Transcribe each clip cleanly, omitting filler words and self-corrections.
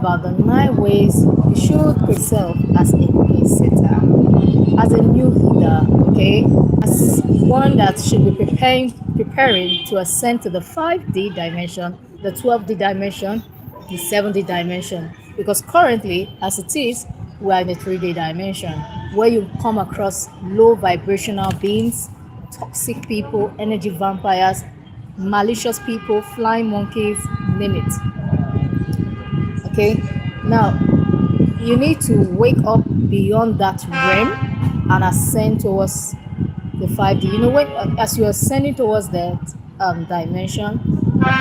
about the 9 ways you should yourself as a pace setter, as a new leader, okay, as one that should be preparing to ascend to the 5D dimension, the 12D dimension, the 7D dimension. Because currently, as it is, we are in the 3D dimension where you come across low vibrational beings, toxic people, energy vampires, malicious people, flying monkeys, name it. Okay, now you need to wake up beyond that realm and ascend towards the 5D. You know, when as you are ascending towards that dimension,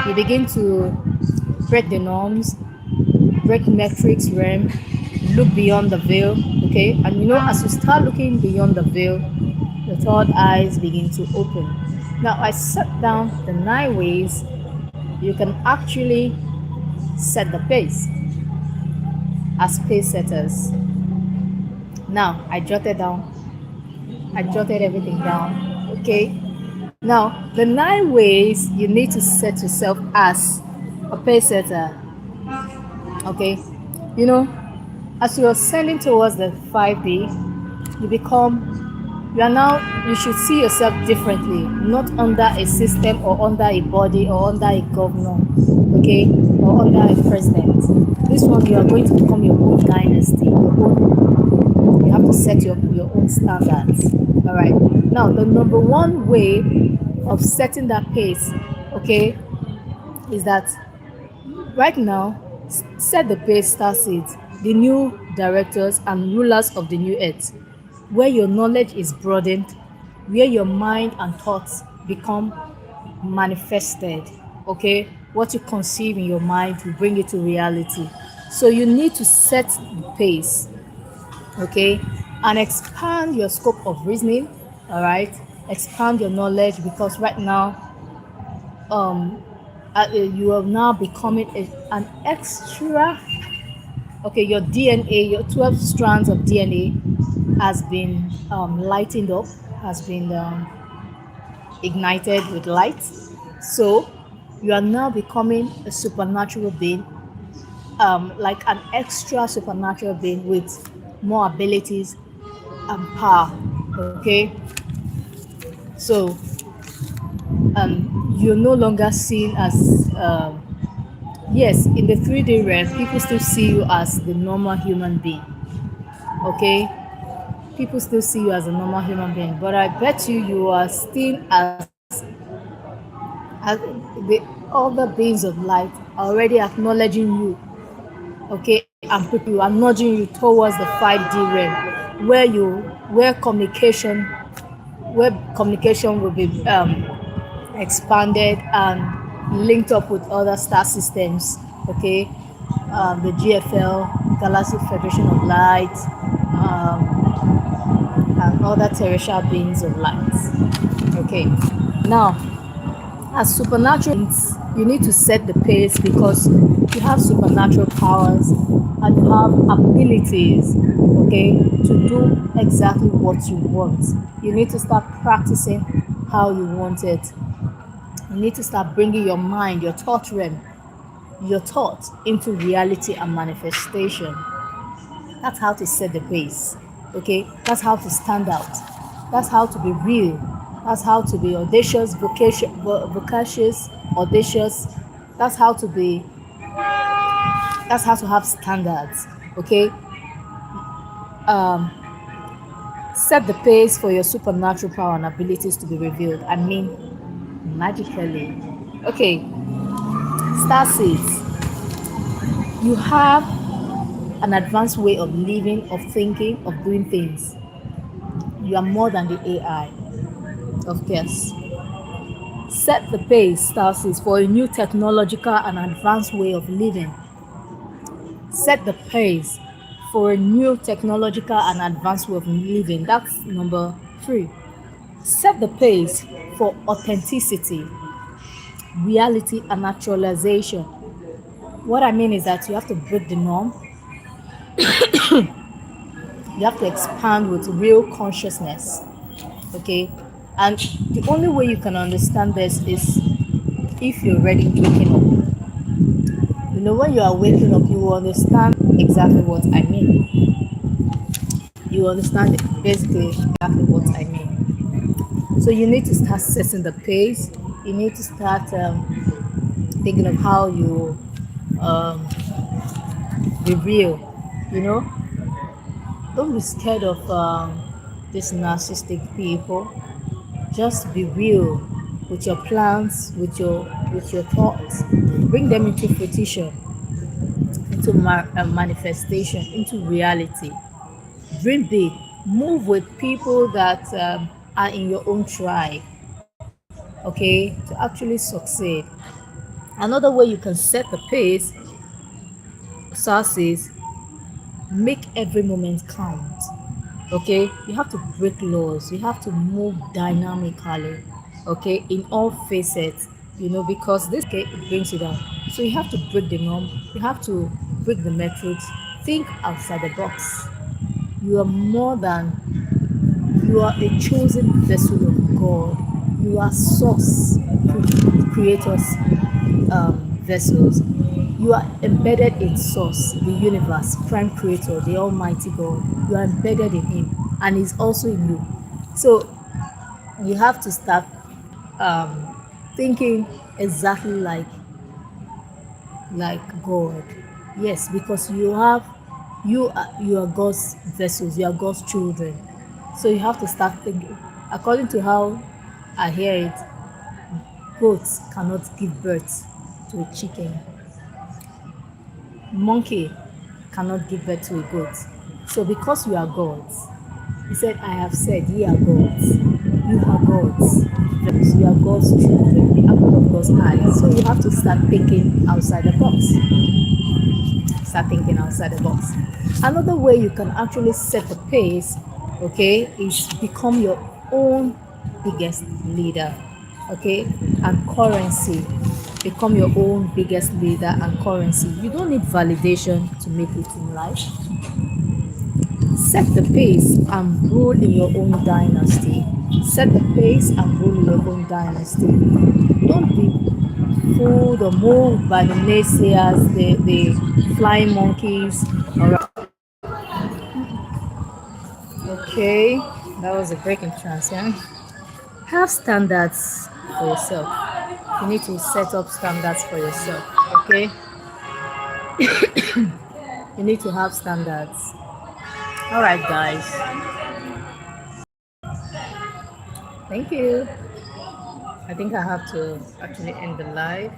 you begin to break the norms, break metrics realm, look beyond the veil. Okay, and you know, as you start looking beyond the veil, the third eyes begin to open. Now, I set down the 9 ways you can actually set the pace as pace setters. Now, I jotted everything down. Okay. Now, the 9 ways you need to set yourself as a pace setter. Okay. You know, as you're ascending towards the 5D, you become, you are now, you should see yourself differently, not under a system or under a body or under a governor, okay, or under a president. This one, you are going to become your own dynasty, you have to set your own standards. All right. Now, the number one way of setting that pace, okay, is that right now, set the pace starseeds, the new directors and rulers of the new earth, where your knowledge is broadened, where your mind and thoughts become manifested. Okay, what you conceive in your mind, you bring it to reality. So you need to set the pace, okay, and expand your scope of reasoning. All right, expand your knowledge, because right now you are now becoming an extra. Okay, your DNA, your 12 strands of DNA has been lightened up, has been ignited with light. So you are now becoming a supernatural being, like an extra supernatural being with more abilities and power. Okay, so you're no longer seen as yes, in the 3D realm, people still see you as the normal human being. Okay, people still see you as a normal human being, but I bet you are still as the other beings of light are already acknowledging you. Okay, and people are nudging you towards the 5D realm, where communication will be expanded and linked up with other star systems. Okay, the GFL, Galactic Federation of Light, and other terrestrial beings of light. Okay, now, as supernatural beings, you need to set the pace, because you have supernatural powers and you have abilities, okay, to do exactly what you want. You need to start practicing how you want it. You need to start bringing your mind, your thought realm, your thoughts into reality and manifestation. That's how to set the pace. Okay, that's how to stand out. That's how to be real. That's how to be audacious, vocacious, audacious. That's how to be. That's how to have standards. Okay. Set the pace for your supernatural power and abilities to be revealed. I mean, magically. Okay. Star seeds. You have an advanced way of living, of thinking, of doing things. You are more than the AI, of course. Set the pace, Starseeds, for a new technological and advanced way of living. Set the pace for a new technological and advanced way of living. That's number 3. Set the pace for authenticity, reality, and actualization. What I mean is that you have to break the norm. You have to expand with real consciousness. Okay, and the only way you can understand this is if you're ready waking up. When you are waking up, you will understand exactly what I mean. You understand basically exactly what I mean. So you need to start setting the pace. You need to start thinking of how you um, be real. You know, don't be scared of these narcissistic people. Just be real with your plans, with your thoughts. Bring them into fruition, into manifestation, into reality. Dream big. Move with people that are in your own tribe. Okay, to actually succeed. Another way you can set the pace, sources, make every moment count. Okay, you have to break laws, you have to move dynamically, okay, in all facets, because this, okay, it brings you down. So you have to break the norm, you have to break the metrics, think outside the box. You are more than, you are a chosen vessel of God. You are source, creators, vessels. You are embedded in source, the universe, prime creator, the almighty God. You are embedded in him, and he's also in you. So you have to start thinking exactly like God. Yes, because you are God's vessels, you are God's children. So you have to start thinking according to how I hear it. Goats cannot give birth to a chicken. Monkey cannot give birth to a goat. So because you are gods, he said, I have said, ye are gods. You are gods. You are God's children, the apple of God's eye. So you have to start thinking outside the box. Start thinking outside the box. Another way you can actually set the pace, okay, is become your own biggest leader, okay, and currency. Become your own biggest leader and currency. You don't need validation to make it in life. Set the pace and rule in your own dynasty. Set the pace and rule in your own dynasty. Don't be fooled or moved by the naysayers, the flying monkeys. All right. Okay, that was a breaking trance, yeah? Have standards for yourself. You need to set up standards for yourself, okay? You need to have standards. All right, guys. Thank you. I think I have to actually end the live.